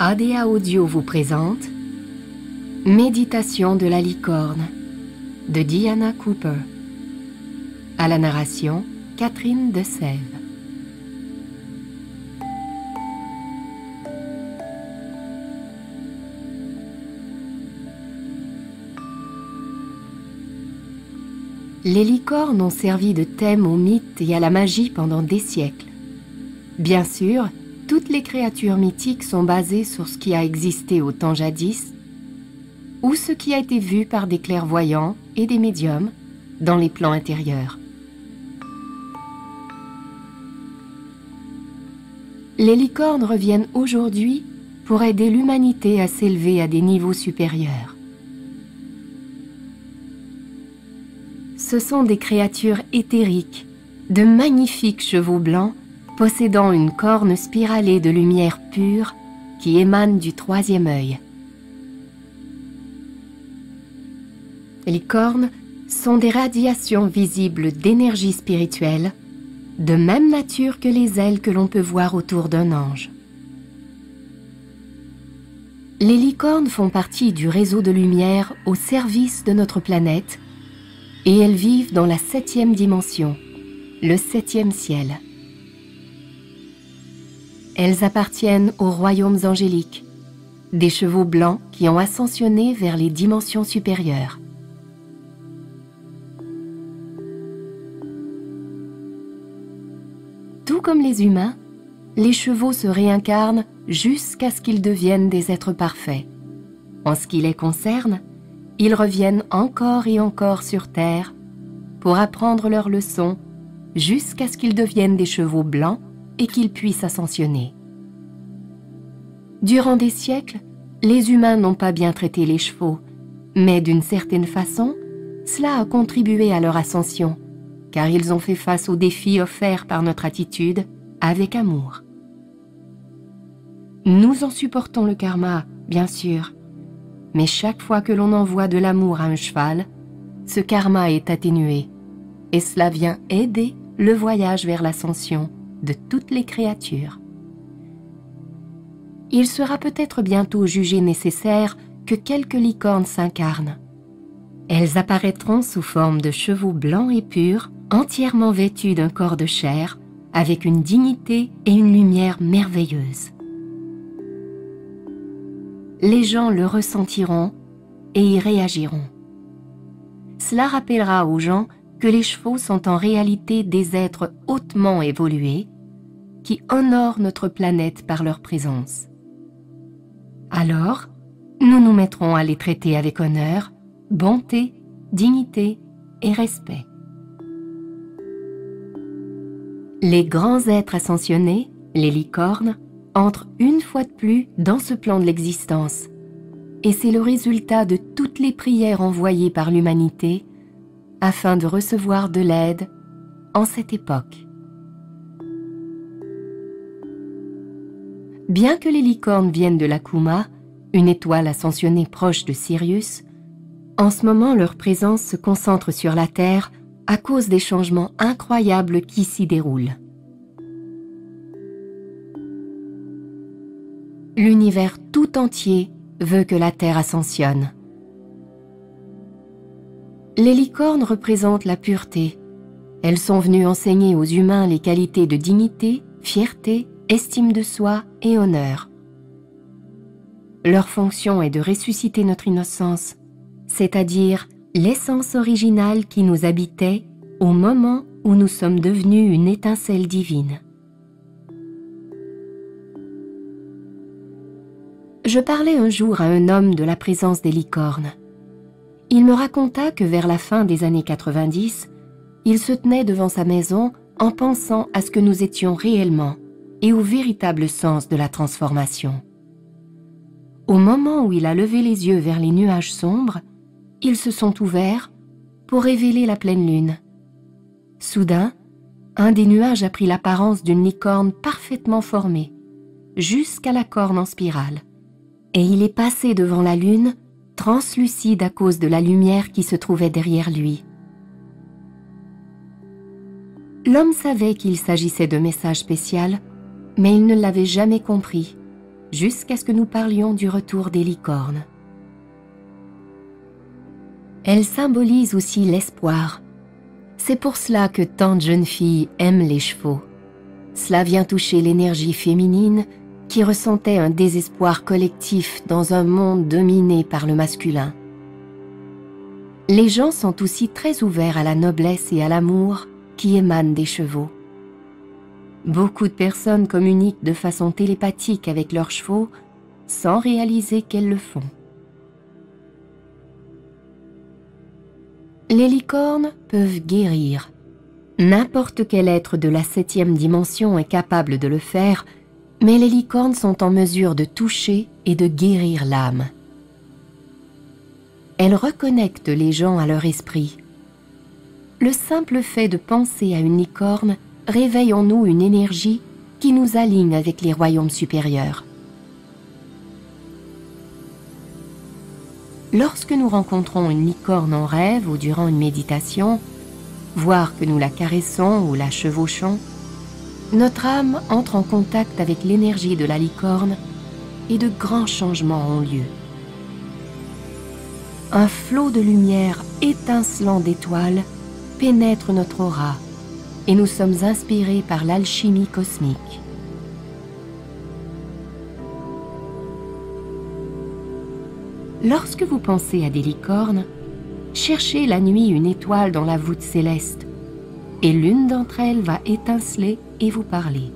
ADA Audio vous présente Méditation de la licorne de Diana Cooper. À la narration, Catherine de Sève. Les licornes ont servi de thème aux mythes et à la magie pendant des siècles. Bien sûr, toutes les créatures mythiques sont basées sur ce qui a existé au temps jadis ou ce qui a été vu par des clairvoyants et des médiums dans les plans intérieurs. Les licornes reviennent aujourd'hui pour aider l'humanité à s'élever à des niveaux supérieurs. Ce sont des créatures éthériques, de magnifiques chevaux blancs possédant une corne spiralée de lumière pure qui émane du troisième œil. Les licornes sont des radiations visibles d'énergie spirituelle, de même nature que les ailes que l'on peut voir autour d'un ange. Les licornes font partie du réseau de lumière au service de notre planète et elles vivent dans la 7e dimension, le 7e ciel. Elles appartiennent aux royaumes angéliques, des chevaux blancs qui ont ascensionné vers les dimensions supérieures. Tout comme les humains, les chevaux se réincarnent jusqu'à ce qu'ils deviennent des êtres parfaits. En ce qui les concerne, ils reviennent encore et encore sur Terre pour apprendre leurs leçons jusqu'à ce qu'ils deviennent des chevaux blancs et qu'ils puissent ascensionner. Durant des siècles, les humains n'ont pas bien traité les chevaux, mais d'une certaine façon, cela a contribué à leur ascension, car ils ont fait face aux défis offerts par notre attitude avec amour. Nous en supportons le karma, bien sûr, mais chaque fois que l'on envoie de l'amour à un cheval, ce karma est atténué, et cela vient aider le voyage vers l'ascension de toutes les créatures. Il sera peut-être bientôt jugé nécessaire que quelques licornes s'incarnent. Elles apparaîtront sous forme de chevaux blancs et purs, entièrement vêtus d'un corps de chair, avec une dignité et une lumière merveilleuses. Les gens le ressentiront et y réagiront. Cela rappellera aux gens que les chevaux sont en réalité des êtres hautement évolués qui honorent notre planète par leur présence. Alors, nous nous mettrons à les traiter avec honneur, bonté, dignité et respect. Les grands êtres ascensionnés, les licornes, entrent une fois de plus dans ce plan de l'existence, et c'est le résultat de toutes les prières envoyées par l'humanité afin de recevoir de l'aide en cette époque. Bien que les licornes viennent de l'Akuma, une étoile ascensionnée proche de Sirius, en ce moment leur présence se concentre sur la Terre à cause des changements incroyables qui s'y déroulent. L'univers tout entier veut que la Terre ascensionne. Les licornes représentent la pureté. Elles sont venues enseigner aux humains les qualités de dignité, fierté, estime de soi et honneur. Leur fonction est de ressusciter notre innocence, c'est-à-dire l'essence originale qui nous habitait au moment où nous sommes devenus une étincelle divine. Je parlais un jour à un homme de la présence des licornes. Il me raconta que vers la fin des années 90, il se tenait devant sa maison en pensant à ce que nous étions réellement et au véritable sens de la transformation. Au moment où il a levé les yeux vers les nuages sombres, ils se sont ouverts pour révéler la pleine lune. Soudain, un des nuages a pris l'apparence d'une licorne parfaitement formée, jusqu'à la corne en spirale, et il est passé devant la lune, translucide à cause de la lumière qui se trouvait derrière lui. L'homme savait qu'il s'agissait de message spécial, mais il ne l'avait jamais compris, jusqu'à ce que nous parlions du retour des licornes. Elle symbolise aussi l'espoir. C'est pour cela que tant de jeunes filles aiment les chevaux. Cela vient toucher l'énergie féminine qui ressentait un désespoir collectif dans un monde dominé par le masculin. Les gens sont aussi très ouverts à la noblesse et à l'amour qui émanent des chevaux. Beaucoup de personnes communiquent de façon télépathique avec leurs chevaux sans réaliser qu'elles le font. Les licornes peuvent guérir. N'importe quel être de la 7e dimension est capable de le faire, mais les licornes sont en mesure de toucher et de guérir l'âme. Elles reconnectent les gens à leur esprit. Le simple fait de penser à une licorne réveille en nous une énergie qui nous aligne avec les royaumes supérieurs. Lorsque nous rencontrons une licorne en rêve ou durant une méditation, voire que nous la caressons ou la chevauchons, notre âme entre en contact avec l'énergie de la licorne et de grands changements ont lieu. Un flot de lumière étincelant d'étoiles pénètre notre aura et nous sommes inspirés par l'alchimie cosmique. Lorsque vous pensez à des licornes, cherchez la nuit une étoile dans la voûte céleste et l'une d'entre elles va étinceler et vous parler.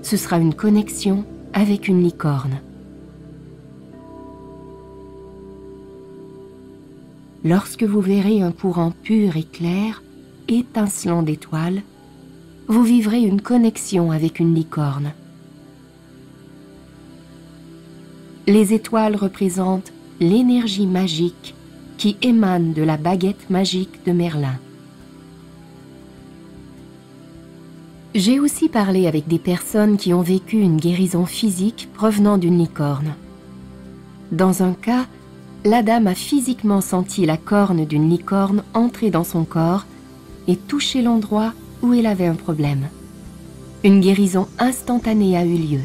Ce sera une connexion avec une licorne. Lorsque vous verrez un courant pur et clair, étincelant d'étoiles, vous vivrez une connexion avec une licorne. Les étoiles représentent l'énergie magique qui émane de la baguette magique de Merlin. J'ai aussi parlé avec des personnes qui ont vécu une guérison physique provenant d'une licorne. Dans un cas, la dame a physiquement senti la corne d'une licorne entrer dans son corps et toucher l'endroit où elle avait un problème. Une guérison instantanée a eu lieu.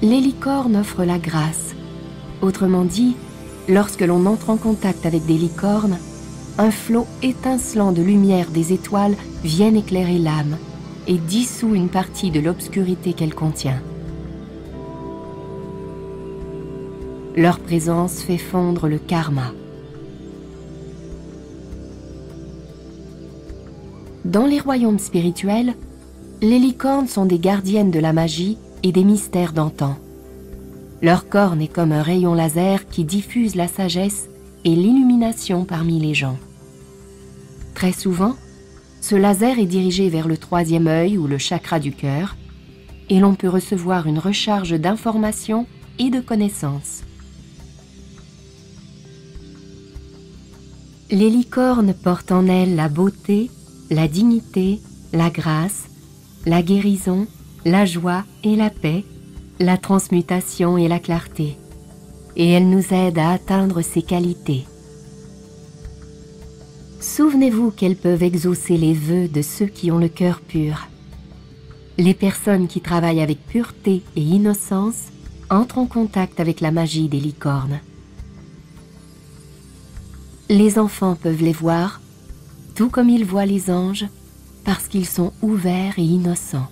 Les licornes offrent la grâce. Autrement dit, lorsque l'on entre en contact avec des licornes, un flot étincelant de lumière des étoiles vient éclairer l'âme et dissout une partie de l'obscurité qu'elle contient. Leur présence fait fondre le karma. Dans les royaumes spirituels, les licornes sont des gardiennes de la magie et des mystères d'antan. Leur corne est comme un rayon laser qui diffuse la sagesse et l'illumination parmi les gens. Très souvent, ce laser est dirigé vers le 3e œil ou le chakra du cœur, et l'on peut recevoir une recharge d'informations et de connaissances. Les licornes portent en elles la beauté, la dignité, la grâce, la guérison, la joie et la paix, la transmutation et la clarté, et elles nous aident à atteindre ces qualités. Souvenez-vous qu'elles peuvent exaucer les vœux de ceux qui ont le cœur pur. Les personnes qui travaillent avec pureté et innocence entrent en contact avec la magie des licornes. Les enfants peuvent les voir, tout comme ils voient les anges, parce qu'ils sont ouverts et innocents.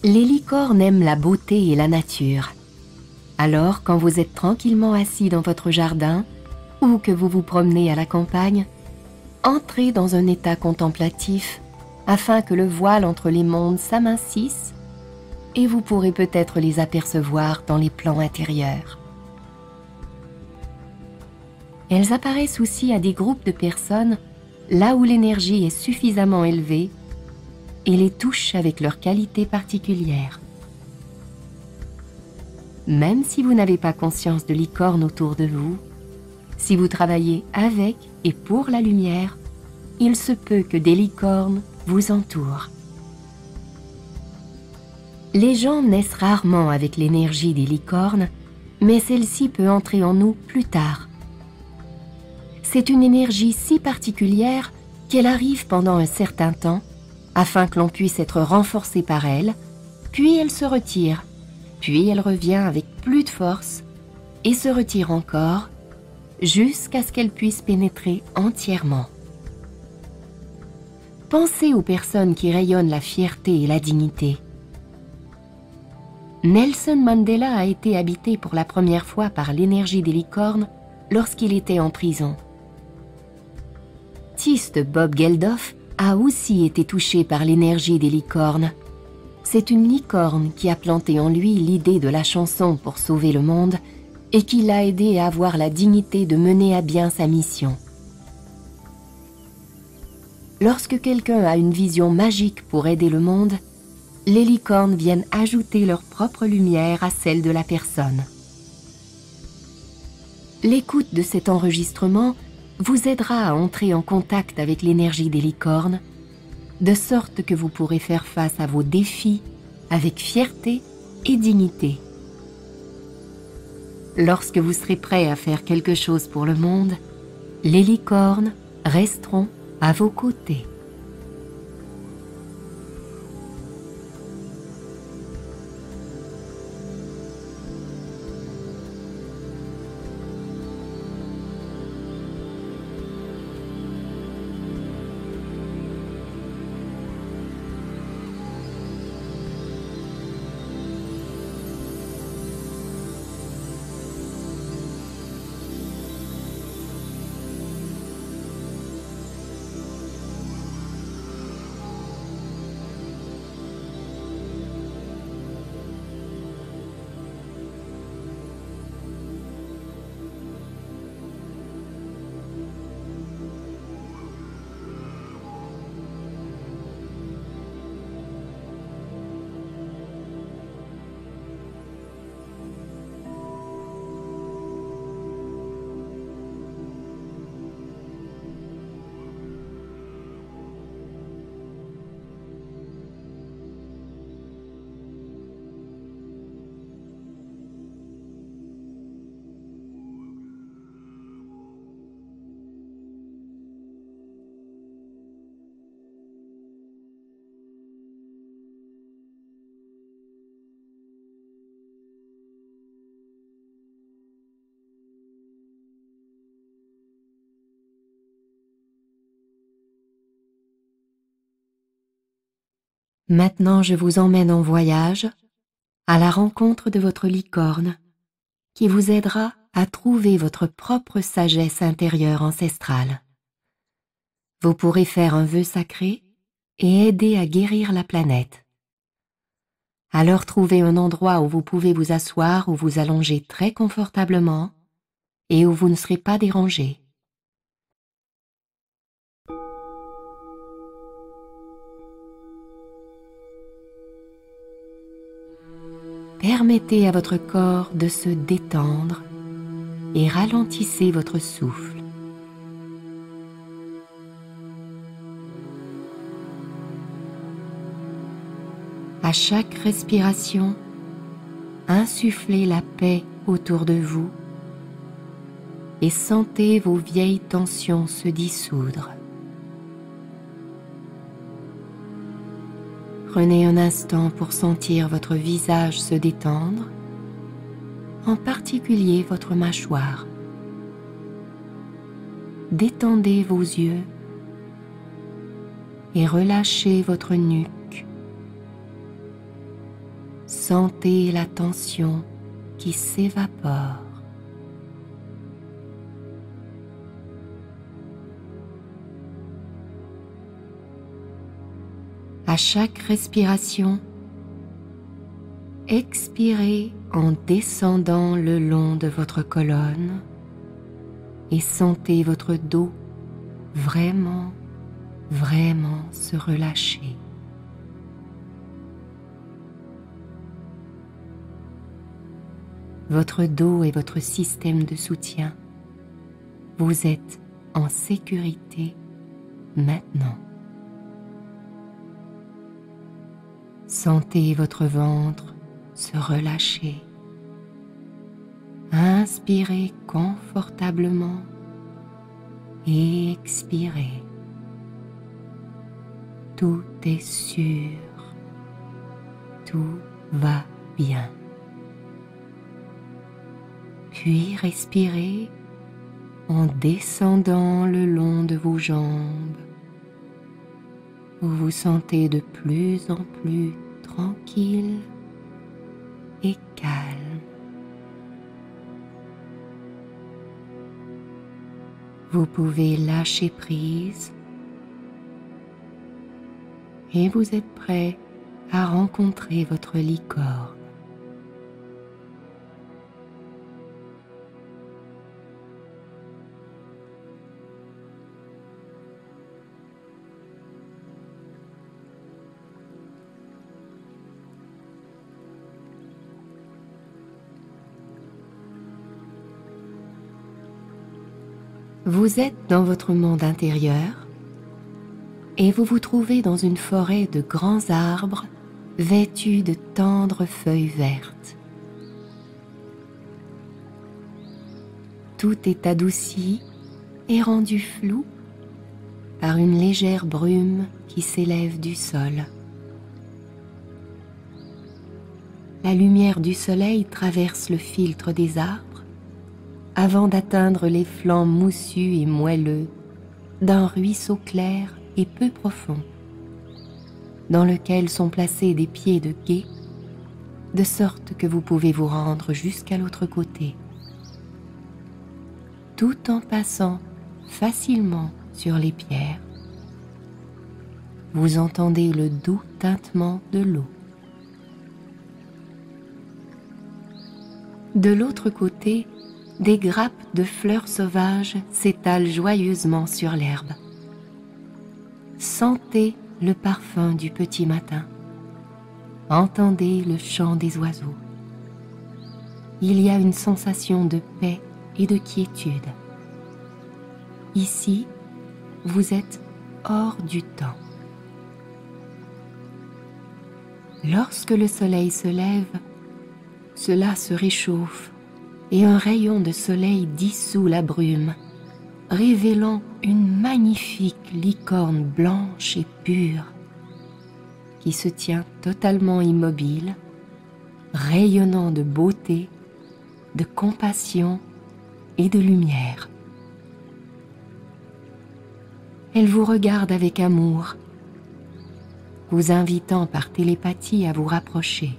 Les licornes aiment la beauté et la nature. Alors, quand vous êtes tranquillement assis dans votre jardin ou que vous vous promenez à la campagne, entrez dans un état contemplatif afin que le voile entre les mondes s'amincisse et vous pourrez peut-être les apercevoir dans les plans intérieurs. Elles apparaissent aussi à des groupes de personnes là où l'énergie est suffisamment élevée et les touchent avec leurs qualités particulières. Même si vous n'avez pas conscience de licorne autour de vous, si vous travaillez avec et pour la lumière, il se peut que des licornes vous entourent. Les gens naissent rarement avec l'énergie des licornes, mais celle-ci peut entrer en nous plus tard. C'est une énergie si particulière qu'elle arrive pendant un certain temps, afin que l'on puisse être renforcé par elle, puis elle se retire, puis elle revient avec plus de force, et se retire encore, jusqu'à ce qu'elle puisse pénétrer entièrement. Pensez aux personnes qui rayonnent la fierté et la dignité. Nelson Mandela a été habité pour la première fois par l'énergie des licornes lorsqu'il était en prison. L'artiste Bob Geldof a aussi été touché par l'énergie des licornes. C'est une licorne qui a planté en lui l'idée de la chanson pour sauver le monde et qui l'a aidé à avoir la dignité de mener à bien sa mission. Lorsque quelqu'un a une vision magique pour aider le monde, les licornes viennent ajouter leur propre lumière à celle de la personne. L'écoute de cet enregistrement vous aidera à entrer en contact avec l'énergie des licornes, de sorte que vous pourrez faire face à vos défis avec fierté et dignité. Lorsque vous serez prêt à faire quelque chose pour le monde, les licornes resteront à vos côtés. Maintenant, je vous emmène en voyage à la rencontre de votre licorne qui vous aidera à trouver votre propre sagesse intérieure ancestrale. Vous pourrez faire un vœu sacré et aider à guérir la planète. Alors trouvez un endroit où vous pouvez vous asseoir ou vous allonger très confortablement et où vous ne serez pas dérangé. Permettez à votre corps de se détendre et ralentissez votre souffle. À chaque respiration, insufflez la paix autour de vous et sentez vos vieilles tensions se dissoudre. Prenez un instant pour sentir votre visage se détendre, en particulier votre mâchoire. Détendez vos yeux et relâchez votre nuque. Sentez la tension qui s'évapore. À chaque respiration, expirez en descendant le long de votre colonne et sentez votre dos vraiment se relâcher. Votre dos est votre système de soutien. Vous êtes en sécurité maintenant. Sentez votre ventre se relâcher. Inspirez confortablement et expirez. tout est sûr, tout va bien. Puis respirez en descendant le long de vos jambes. Vous vous sentez de plus en plus tranquille et calme. Vous pouvez lâcher prise et vous êtes prêt à rencontrer votre licorne. Vous êtes dans votre monde intérieur et vous vous trouvez dans une forêt de grands arbres vêtus de tendres feuilles vertes. Tout est adouci et rendu flou par une légère brume qui s'élève du sol. La lumière du soleil traverse le filtre des arbres avant d'atteindre les flancs moussus et moelleux d'un ruisseau clair et peu profond, dans lequel sont placés des pieds de gué, de sorte que vous pouvez vous rendre jusqu'à l'autre côté, tout en passant facilement sur les pierres. Vous entendez le doux tintement de l'eau. De l'autre côté, des grappes de fleurs sauvages s'étalent joyeusement sur l'herbe. Sentez le parfum du petit matin. Entendez le chant des oiseaux. Il y a une sensation de paix et de quiétude. Ici, vous êtes hors du temps. Lorsque le soleil se lève, cela se réchauffe et un rayon de soleil dissout la brume, révélant une magnifique licorne blanche et pure qui se tient totalement immobile, rayonnant de beauté, de compassion et de lumière. Elle vous regarde avec amour, vous invitant par télépathie à vous rapprocher.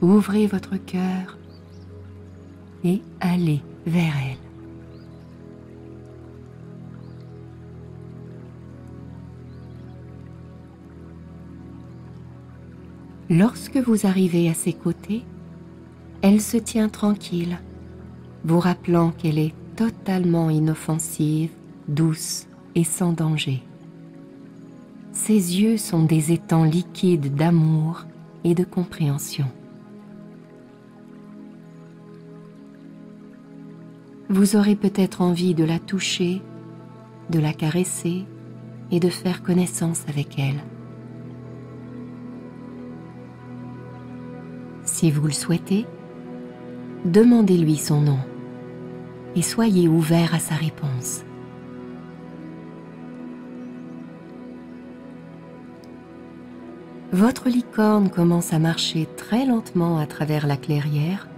Ouvrez votre cœur et allez vers elle. Lorsque vous arrivez à ses côtés, elle se tient tranquille, vous rappelant qu'elle est totalement inoffensive, douce et sans danger. Ses yeux sont des étangs liquides d'amour et de compréhension. Vous aurez peut-être envie de la toucher, de la caresser et de faire connaissance avec elle. Si vous le souhaitez, demandez-lui son nom et soyez ouvert à sa réponse. Votre licorne commence à marcher très lentement à travers la clairière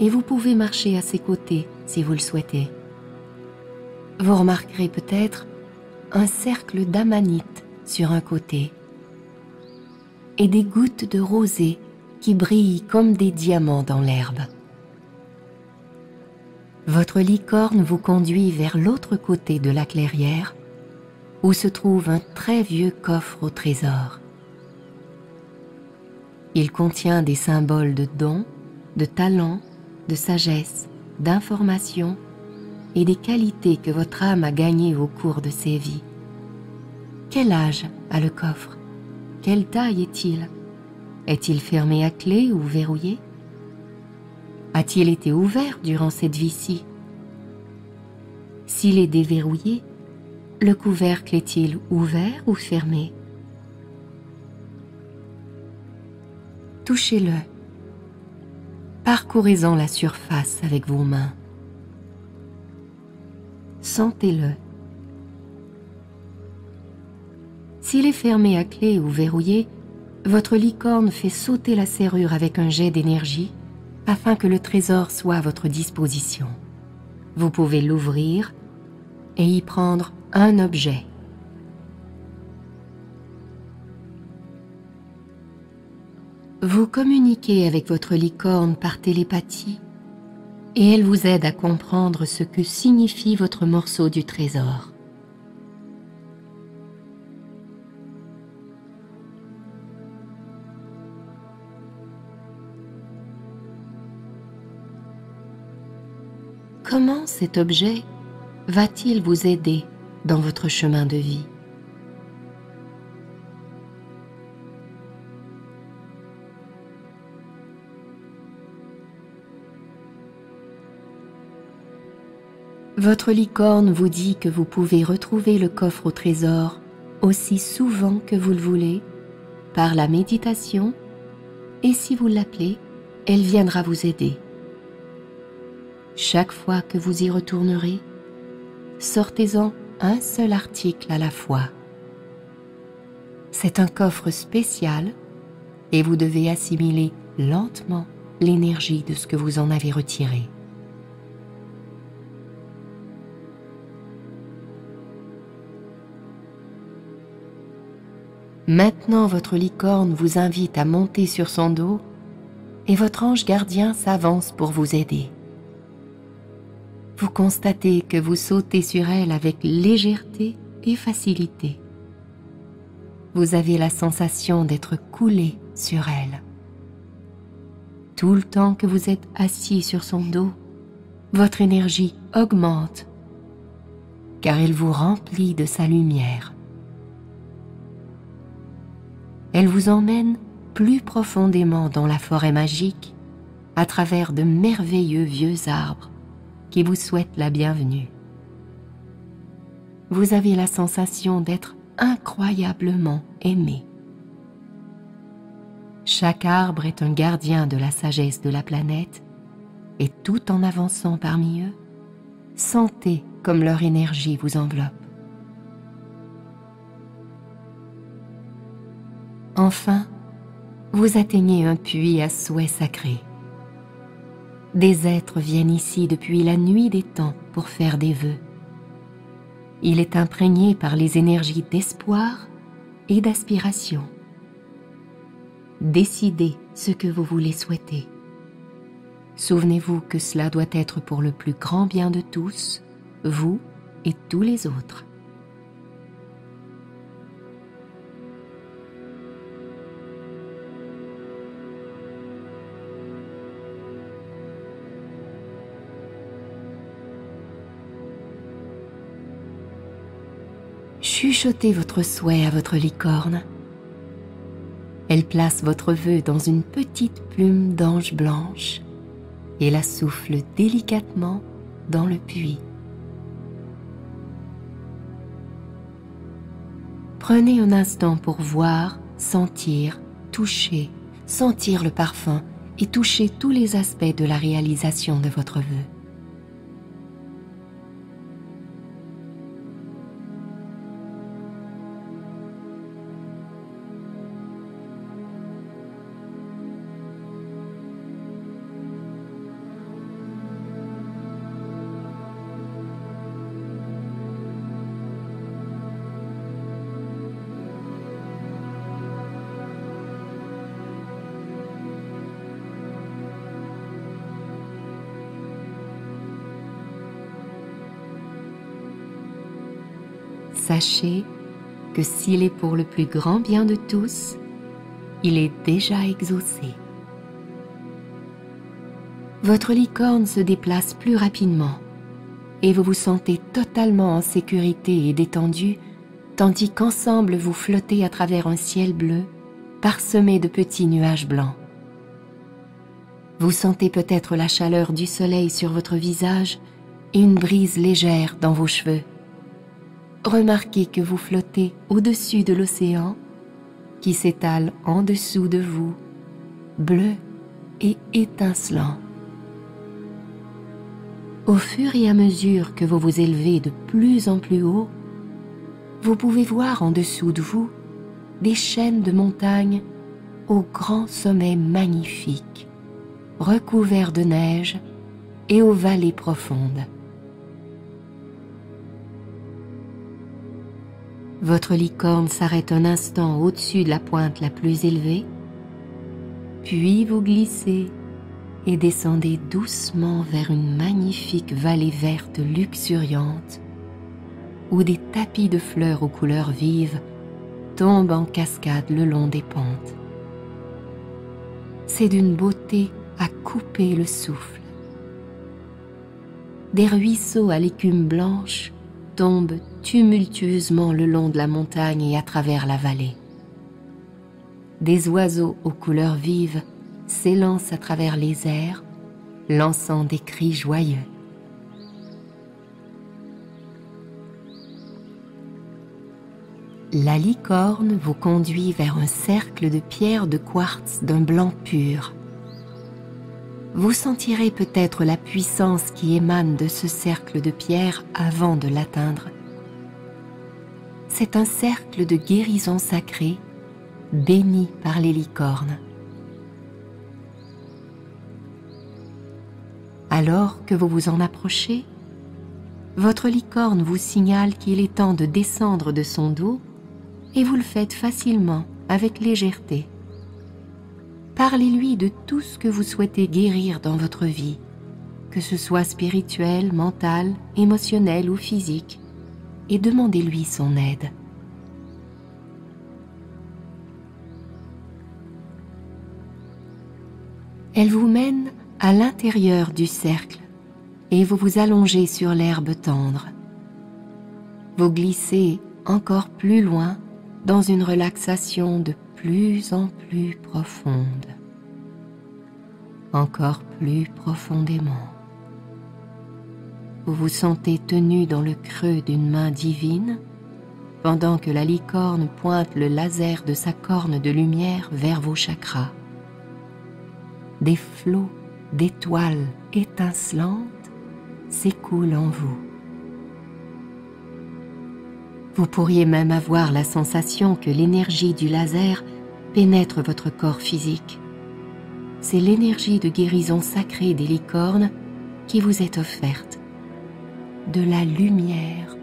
et vous pouvez marcher à ses côtés si vous le souhaitez. Vous remarquerez peut-être un cercle d'amanite sur un côté et des gouttes de rosée qui brillent comme des diamants dans l'herbe. Votre licorne vous conduit vers l'autre côté de la clairière où se trouve un très vieux coffre au trésor. Il contient des symboles de dons, de talent, de sagesse, d'information et des qualités que votre âme a gagnées au cours de ses vies. Quel âge a le coffre? Quelle taille est-il? Est-il fermé à clé ou verrouillé? A-t-il été ouvert durant cette vie-ci? S'il est déverrouillé, le couvercle est-il ouvert ou fermé? Touchez-le. Parcourez-en la surface avec vos mains. Sentez-le. S'il est fermé à clé ou verrouillé, votre licorne fait sauter la serrure avec un jet d'énergie afin que le trésor soit à votre disposition. Vous pouvez l'ouvrir et y prendre un objet. Vous communiquez avec votre licorne par télépathie et elle vous aide à comprendre ce que signifie votre morceau du trésor. Comment cet objet va-t-il vous aider dans votre chemin de vie? Votre licorne vous dit que vous pouvez retrouver le coffre au trésor aussi souvent que vous le voulez par la méditation et si vous l'appelez, elle viendra vous aider. Chaque fois que vous y retournerez, sortez-en un seul article à la fois. C'est un coffre spécial et vous devez assimiler lentement l'énergie de ce que vous en avez retiré. Maintenant, votre licorne vous invite à monter sur son dos et votre ange gardien s'avance pour vous aider. Vous constatez que vous sautez sur elle avec légèreté et facilité. Vous avez la sensation d'être coulé sur elle. Tout le temps que vous êtes assis sur son dos, votre énergie augmente car elle vous remplit de sa lumière. Elle vous emmène plus profondément dans la forêt magique à travers de merveilleux vieux arbres qui vous souhaitent la bienvenue. Vous avez la sensation d'être incroyablement aimé. Chaque arbre est un gardien de la sagesse de la planète et tout en avançant parmi eux, sentez comme leur énergie vous enveloppe. Enfin, vous atteignez un puits à souhait sacré. Des êtres viennent ici depuis la nuit des temps pour faire des vœux. Il est imprégné par les énergies d'espoir et d'aspiration. Décidez ce que vous voulez souhaiter. Souvenez-vous que cela doit être pour le plus grand bien de tous, vous et tous les autres. Chuchotez votre souhait à votre licorne. Elle place votre vœu dans une petite plume d'ange blanche et la souffle délicatement dans le puits. Prenez un instant pour voir, sentir, toucher, sentir le parfum et toucher tous les aspects de la réalisation de votre vœu. Sachez que s'il est pour le plus grand bien de tous, il est déjà exaucé. Votre licorne se déplace plus rapidement et vous vous sentez totalement en sécurité et détendu, tandis qu'ensemble vous flottez à travers un ciel bleu parsemé de petits nuages blancs. Vous sentez peut-être la chaleur du soleil sur votre visage et une brise légère dans vos cheveux. Remarquez que vous flottez au-dessus de l'océan qui s'étale en dessous de vous, bleu et étincelant. Au fur et à mesure que vous vous élevez de plus en plus haut, vous pouvez voir en dessous de vous des chaînes de montagnes aux grands sommets magnifiques, recouverts de neige et aux vallées profondes. Votre licorne s'arrête un instant au-dessus de la pointe la plus élevée, puis vous glissez et descendez doucement vers une magnifique vallée verte luxuriante où des tapis de fleurs aux couleurs vives tombent en cascade le long des pentes. C'est d'une beauté à couper le souffle. Des ruisseaux à l'écume blanche tombent tumultueusement le long de la montagne et à travers la vallée. Des oiseaux aux couleurs vives s'élancent à travers les airs, lançant des cris joyeux. La licorne vous conduit vers un cercle de pierres de quartz d'un blanc pur. Vous sentirez peut-être la puissance qui émane de ce cercle de pierres avant de l'atteindre. C'est un cercle de guérison sacrée, béni par les licornes. Alors que vous vous en approchez, votre licorne vous signale qu'il est temps de descendre de son dos et vous le faites facilement, avec légèreté. Parlez-lui de tout ce que vous souhaitez guérir dans votre vie, que ce soit spirituel, mental, émotionnel ou physique, et demandez-lui son aide. Elle vous mène à l'intérieur du cercle et vous vous allongez sur l'herbe tendre. Vous glissez encore plus loin dans une relaxation de plus en plus profonde, encore plus profondément. Vous vous sentez tenu dans le creux d'une main divine, pendant que la licorne pointe le laser de sa corne de lumière vers vos chakras. Des flots d'étoiles étincelantes s'écoulent en vous. Vous pourriez même avoir la sensation que l'énergie du laser pénètre votre corps physique. C'est l'énergie de guérison sacrée des licornes qui vous est offerte, de la lumière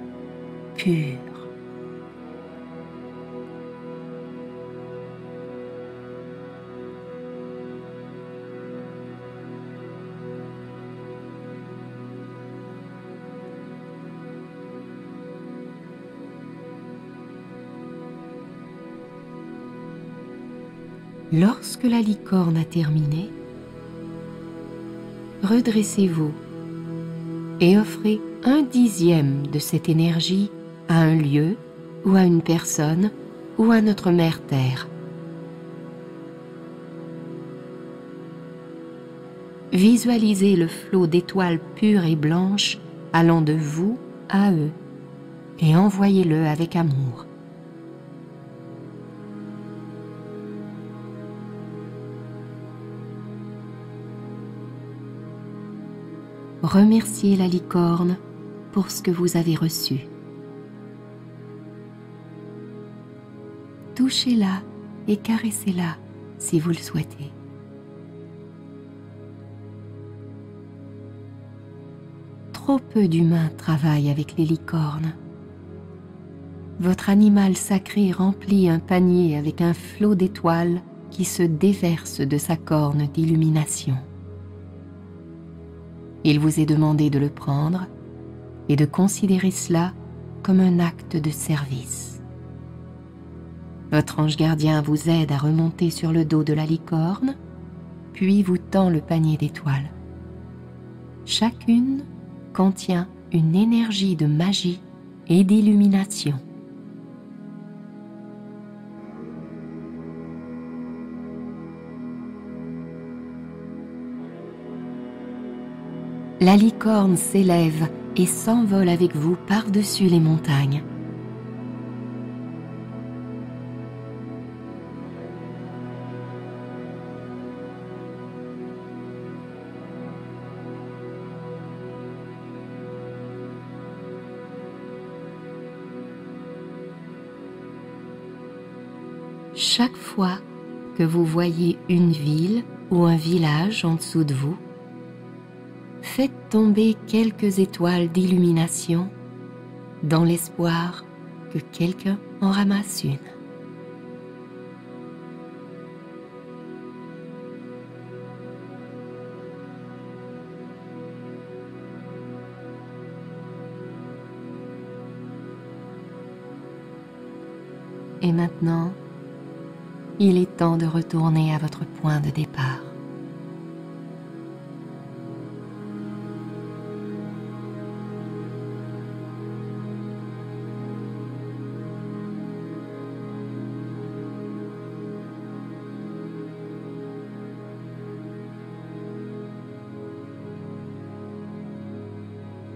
pure. Lorsque la licorne a terminé, redressez-vous et offrez 1/10 de cette énergie à un lieu ou à une personne ou à notre mère Terre. Visualisez le flot d'étoiles pures et blanches allant de vous à eux et envoyez-le avec amour. Remerciez la licorne pour ce que vous avez reçu. Touchez-la et caressez-la si vous le souhaitez. Trop peu d'humains travaillent avec les licornes. Votre animal sacré remplit un panier avec un flot d'étoiles qui se déverse de sa corne d'illumination. Il vous est demandé de le prendre et de considérer cela comme un acte de service. Votre ange gardien vous aide à remonter sur le dos de la licorne, puis vous tend le panier d'étoiles. Chacune contient une énergie de magie et d'illumination. La licorne s'élève et s'envole avec vous par-dessus les montagnes. Chaque fois que vous voyez une ville ou un village en dessous de vous, faites tomber quelques étoiles d'illumination dans l'espoir que quelqu'un en ramasse une. Et maintenant, il est temps de retourner à votre point de départ.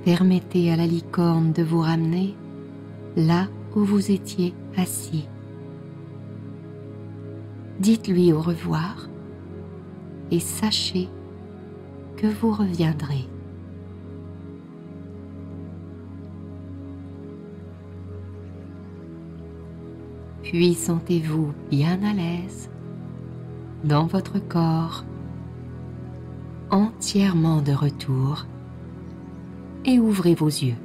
Permettez à la licorne de vous ramener là où vous étiez assis. Dites-lui au revoir et sachez que vous reviendrez. Puis sentez-vous bien à l'aise dans votre corps, entièrement de retour, et ouvrez vos yeux.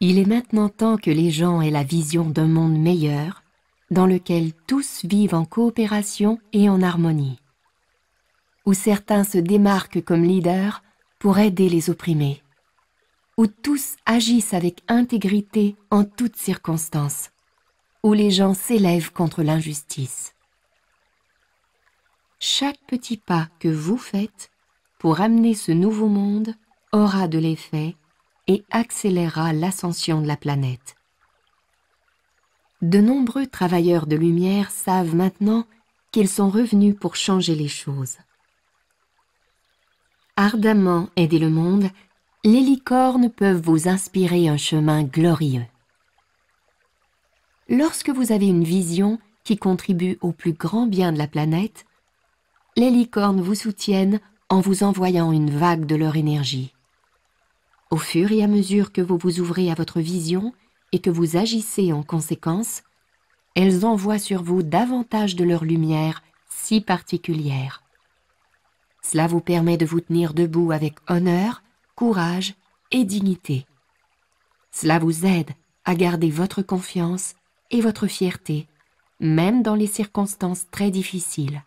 Il est maintenant temps que les gens aient la vision d'un monde meilleur, dans lequel tous vivent en coopération et en harmonie, où certains se démarquent comme leaders pour aider les opprimés, où tous agissent avec intégrité en toutes circonstances, où les gens s'élèvent contre l'injustice. Chaque petit pas que vous faites pour amener ce nouveau monde aura de l'effet et accélérera l'ascension de la planète. De nombreux travailleurs de lumière savent maintenant qu'ils sont revenus pour changer les choses. Ardemment aider le monde, les licornes peuvent vous inspirer un chemin glorieux. Lorsque vous avez une vision qui contribue au plus grand bien de la planète, les licornes vous soutiennent en vous envoyant une vague de leur énergie. Au fur et à mesure que vous vous ouvrez à votre vision et que vous agissez en conséquence, elles envoient sur vous davantage de leur lumière si particulière. Cela vous permet de vous tenir debout avec honneur, courage et dignité. Cela vous aide à garder votre confiance et votre fierté, même dans les circonstances très difficiles.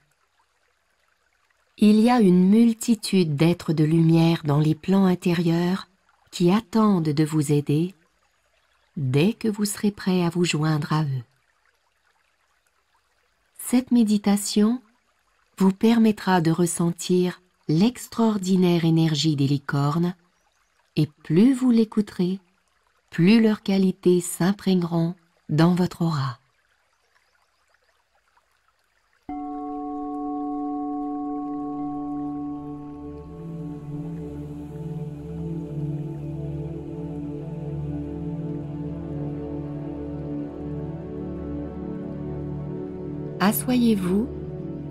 Il y a une multitude d'êtres de lumière dans les plans intérieurs qui attendent de vous aider dès que vous serez prêt à vous joindre à eux. Cette méditation vous permettra de ressentir l'extraordinaire énergie des licornes et plus vous l'écouterez, plus leurs qualités s'imprégneront dans votre aura. Asseyez-vous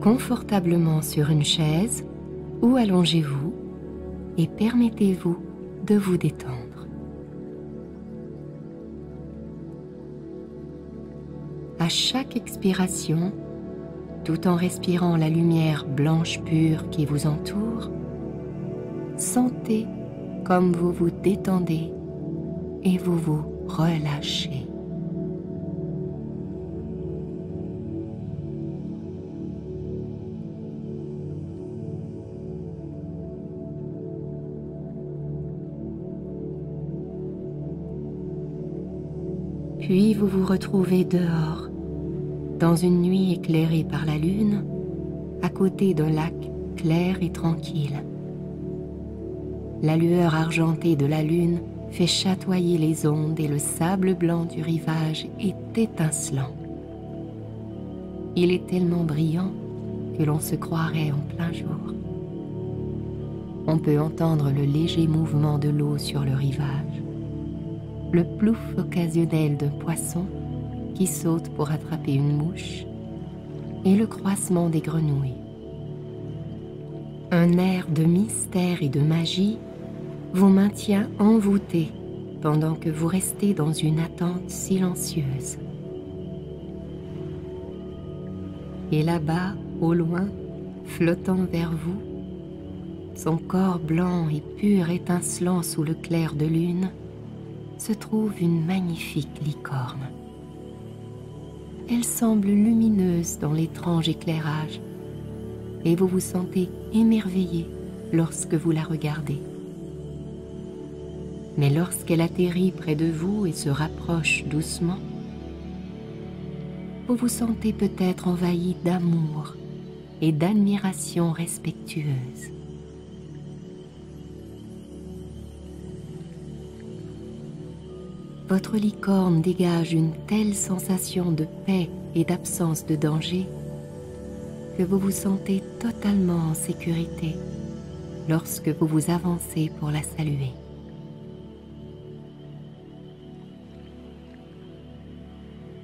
confortablement sur une chaise ou allongez-vous et permettez-vous de vous détendre. à chaque expiration, tout en respirant la lumière blanche pure qui vous entoure, sentez comme vous vous détendez et vous vous relâchez. Puis vous vous retrouvez dehors, dans une nuit éclairée par la lune, à côté d'un lac clair et tranquille. La lueur argentée de la lune fait chatoyer les ondes et le sable blanc du rivage est étincelant. Il est tellement brillant que l'on se croirait en plein jour. On peut entendre le léger mouvement de l'eau sur le rivage, le plouf occasionnel d'un poisson qui saute pour attraper une mouche et le croissement des grenouilles. Un air de mystère et de magie vous maintient envoûté pendant que vous restez dans une attente silencieuse. Et là-bas, au loin, flottant vers vous, son corps blanc et pur étincelant sous le clair de lune, se trouve une magnifique licorne. Elle semble lumineuse dans l'étrange éclairage et vous vous sentez émerveillé lorsque vous la regardez. Mais lorsqu'elle atterrit près de vous et se rapproche doucement, vous vous sentez peut-être envahi d'amour et d'admiration respectueuse. Votre licorne dégage une telle sensation de paix et d'absence de danger que vous vous sentez totalement en sécurité lorsque vous vous avancez pour la saluer.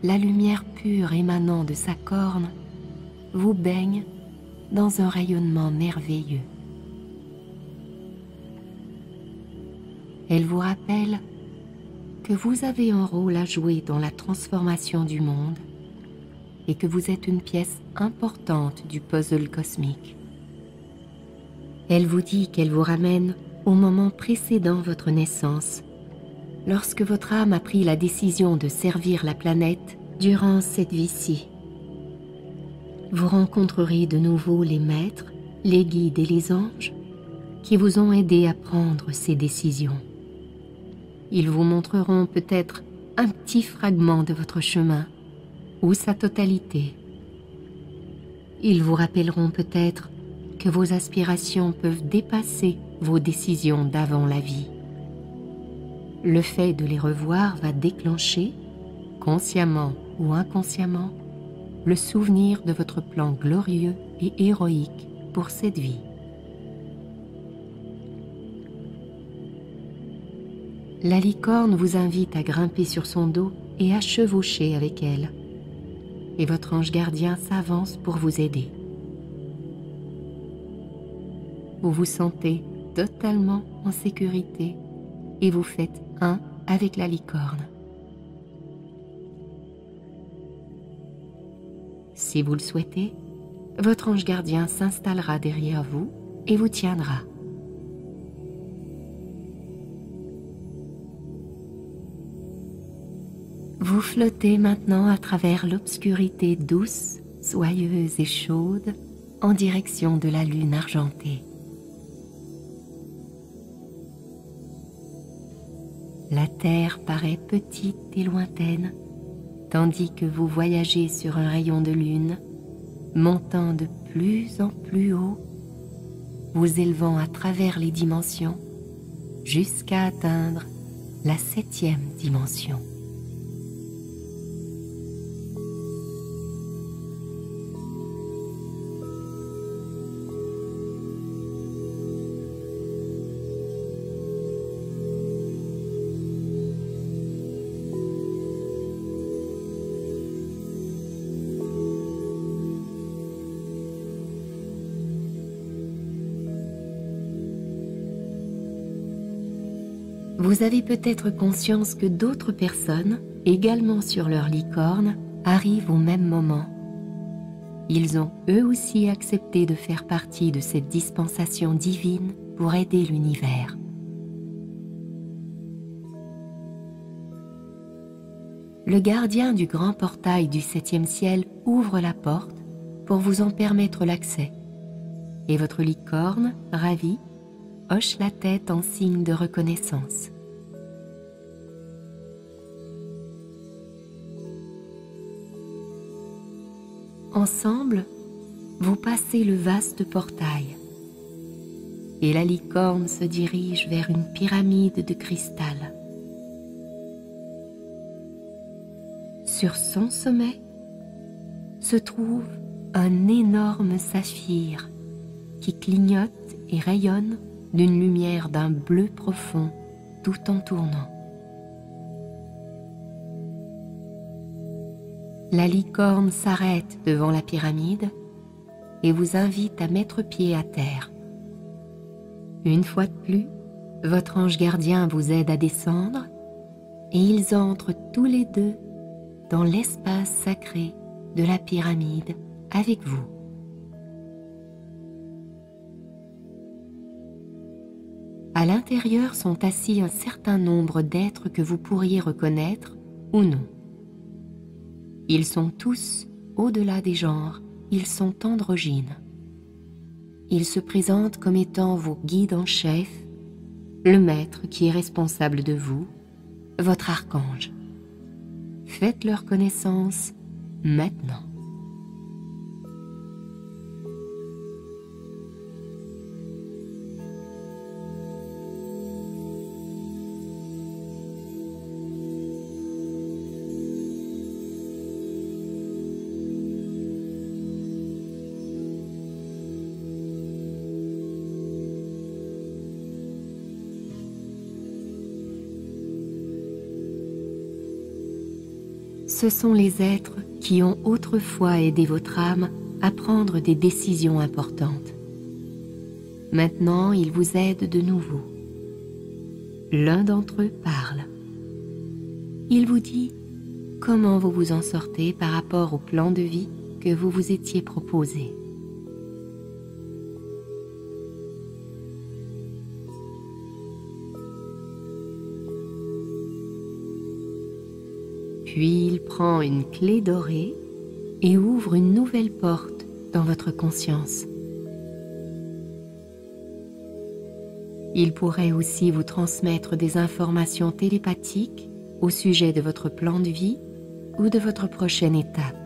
La lumière pure émanant de sa corne vous baigne dans un rayonnement merveilleux. Elle vous rappelle que vous avez un rôle à jouer dans la transformation du monde et que vous êtes une pièce importante du puzzle cosmique. Elle vous dit qu'elle vous ramène au moment précédant votre naissance, lorsque votre âme a pris la décision de servir la planète durant cette vie-ci. Vous rencontrerez de nouveau les maîtres, les guides et les anges qui vous ont aidé à prendre ces décisions. Ils vous montreront peut-être un petit fragment de votre chemin ou sa totalité. Ils vous rappelleront peut-être que vos aspirations peuvent dépasser vos décisions d'avant la vie. Le fait de les revoir va déclencher, consciemment ou inconsciemment, le souvenir de votre plan glorieux et héroïque pour cette vie. La licorne vous invite à grimper sur son dos et à chevaucher avec elle. Et votre ange gardien s'avance pour vous aider. Vous vous sentez totalement en sécurité et vous faites un avec la licorne. Si vous le souhaitez, votre ange gardien s'installera derrière vous et vous tiendra. Vous flottez maintenant à travers l'obscurité douce, soyeuse et chaude en direction de la lune argentée. La Terre paraît petite et lointaine, tandis que vous voyagez sur un rayon de lune, montant de plus en plus haut, vous élevant à travers les dimensions, jusqu'à atteindre la 7e dimension. Vous avez peut-être conscience que d'autres personnes, également sur leur licorne, arrivent au même moment. Ils ont eux aussi accepté de faire partie de cette dispensation divine pour aider l'univers. Le gardien du grand portail du 7e ciel ouvre la porte pour vous en permettre l'accès, et votre licorne, ravie, hoche la tête en signe de reconnaissance. Ensemble, vous passez le vaste portail, et la licorne se dirige vers une pyramide de cristal. Sur son sommet se trouve un énorme saphir qui clignote et rayonne d'une lumière d'un bleu profond tout en tournant. La licorne s'arrête devant la pyramide et vous invite à mettre pied à terre. Une fois de plus, votre ange gardien vous aide à descendre et ils entrent tous les deux dans l'espace sacré de la pyramide avec vous. À l'intérieur sont assis un certain nombre d'êtres que vous pourriez reconnaître ou non. Ils sont tous au-delà des genres, ils sont androgynes. Ils se présentent comme étant vos guides en chef, le maître qui est responsable de vous, votre archange. Faites leur connaissance maintenant. Ce sont les êtres qui ont autrefois aidé votre âme à prendre des décisions importantes. Maintenant, ils vous aident de nouveau. L'un d'entre eux parle. Il vous dit comment vous vous en sortez par rapport au plan de vie que vous vous étiez proposé. Puis il prend une clé dorée et ouvre une nouvelle porte dans votre conscience. Il pourrait aussi vous transmettre des informations télépathiques au sujet de votre plan de vie ou de votre prochaine étape.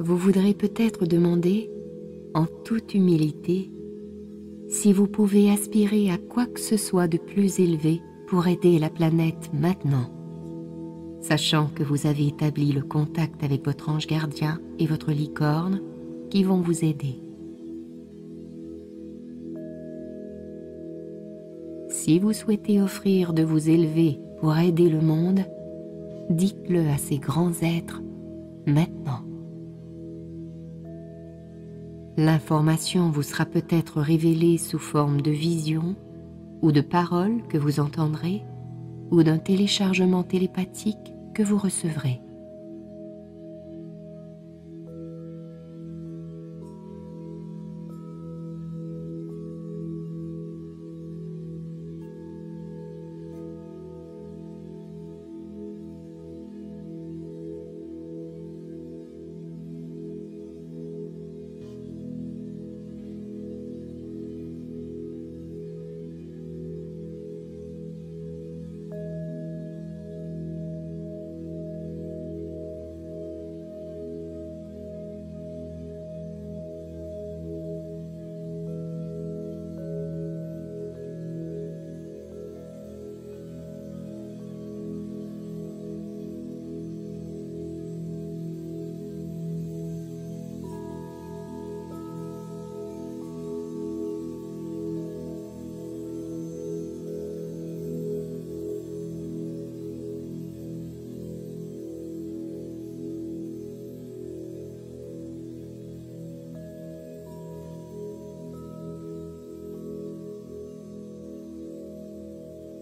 Vous voudrez peut-être demander, en toute humilité, si vous pouvez aspirer à quoi que ce soit de plus élevé pour aider la planète maintenant, sachant que vous avez établi le contact avec votre ange gardien et votre licorne qui vont vous aider. Si vous souhaitez offrir de vous élever pour aider le monde, dites-le à ces grands êtres maintenant. L'information vous sera peut-être révélée sous forme de vision ou de paroles que vous entendrez ou d'un téléchargement télépathique que vous recevrez.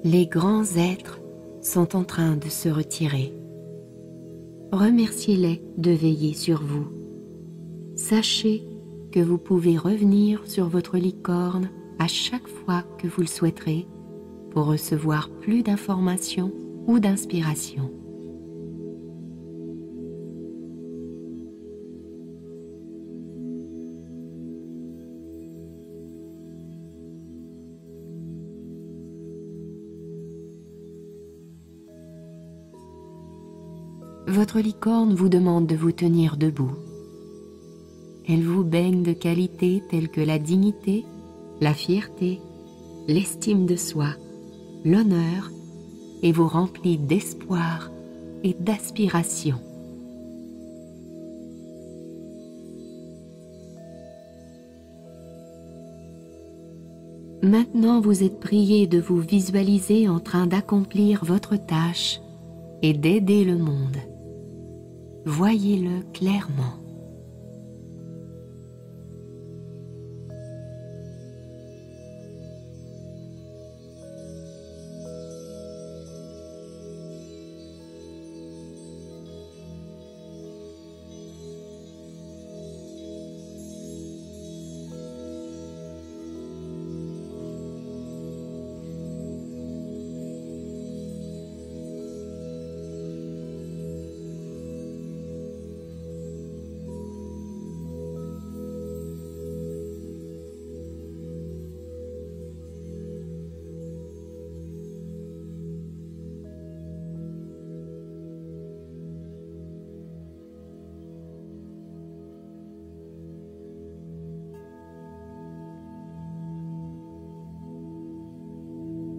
Les grands êtres sont en train de se retirer. Remerciez-les de veiller sur vous. Sachez que vous pouvez revenir sur votre licorne à chaque fois que vous le souhaiterez pour recevoir plus d'informations ou d'inspiration. Votre licorne vous demande de vous tenir debout. Elle vous baigne de qualités telles que la dignité, la fierté, l'estime de soi, l'honneur, et vous remplit d'espoir et d'aspiration. Maintenant, vous êtes prié de vous visualiser en train d'accomplir votre tâche et d'aider le monde. Voyez-le clairement.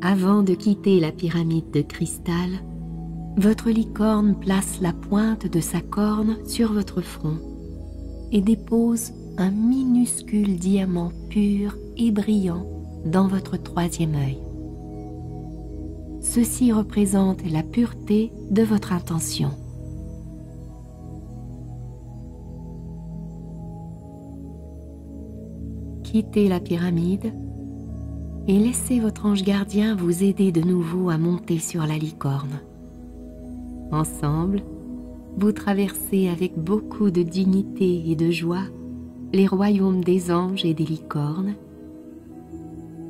Avant de quitter la pyramide de cristal, votre licorne place la pointe de sa corne sur votre front et dépose un minuscule diamant pur et brillant dans votre troisième œil. Ceci représente la pureté de votre intention. Quittez la pyramide et laissez votre ange gardien vous aider de nouveau à monter sur la licorne. Ensemble, vous traversez avec beaucoup de dignité et de joie les royaumes des anges et des licornes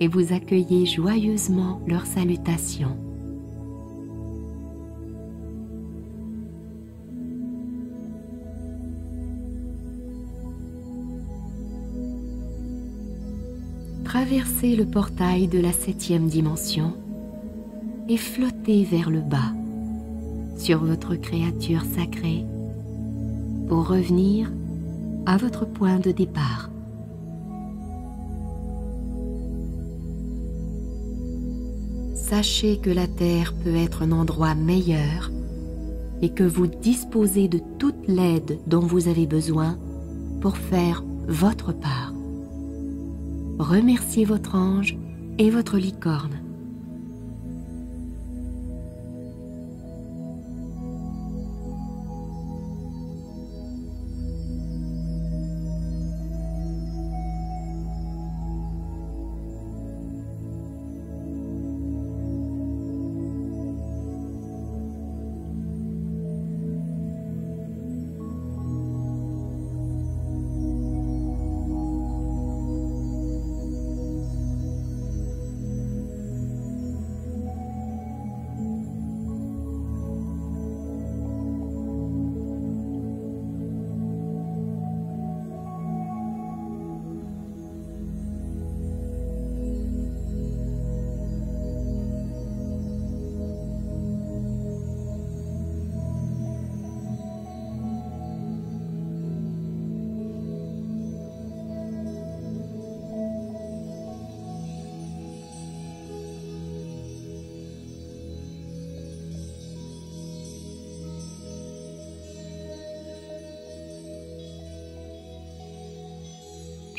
et vous accueillez joyeusement leurs salutations. Traversez le portail de la 7e dimension et flottez vers le bas sur votre créature sacrée pour revenir à votre point de départ. Sachez que la Terre peut être un endroit meilleur et que vous disposez de toute l'aide dont vous avez besoin pour faire votre part. Remerciez votre ange et votre licorne.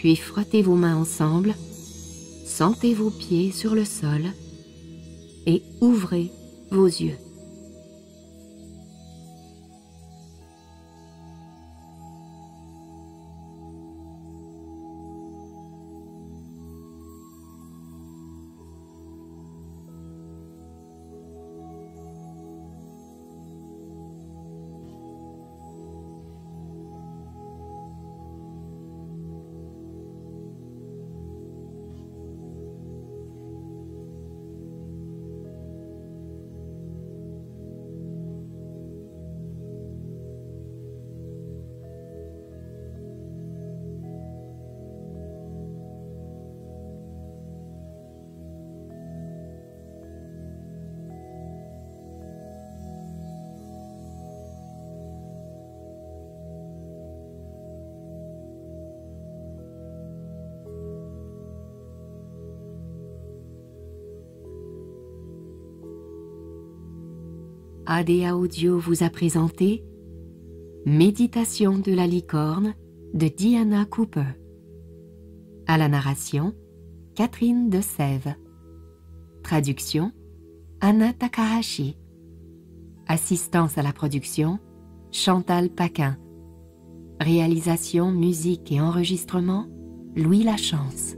Puis frottez vos mains ensemble, sentez vos pieds sur le sol et ouvrez vos yeux. ADA Audio vous a présenté Méditation de la licorne de Diana Cooper. À la narration, Catherine de Sève. Traduction, Anna Takahashi. Assistance à la production, Chantal Paquin. Réalisation, musique et enregistrement, Louis Lachance.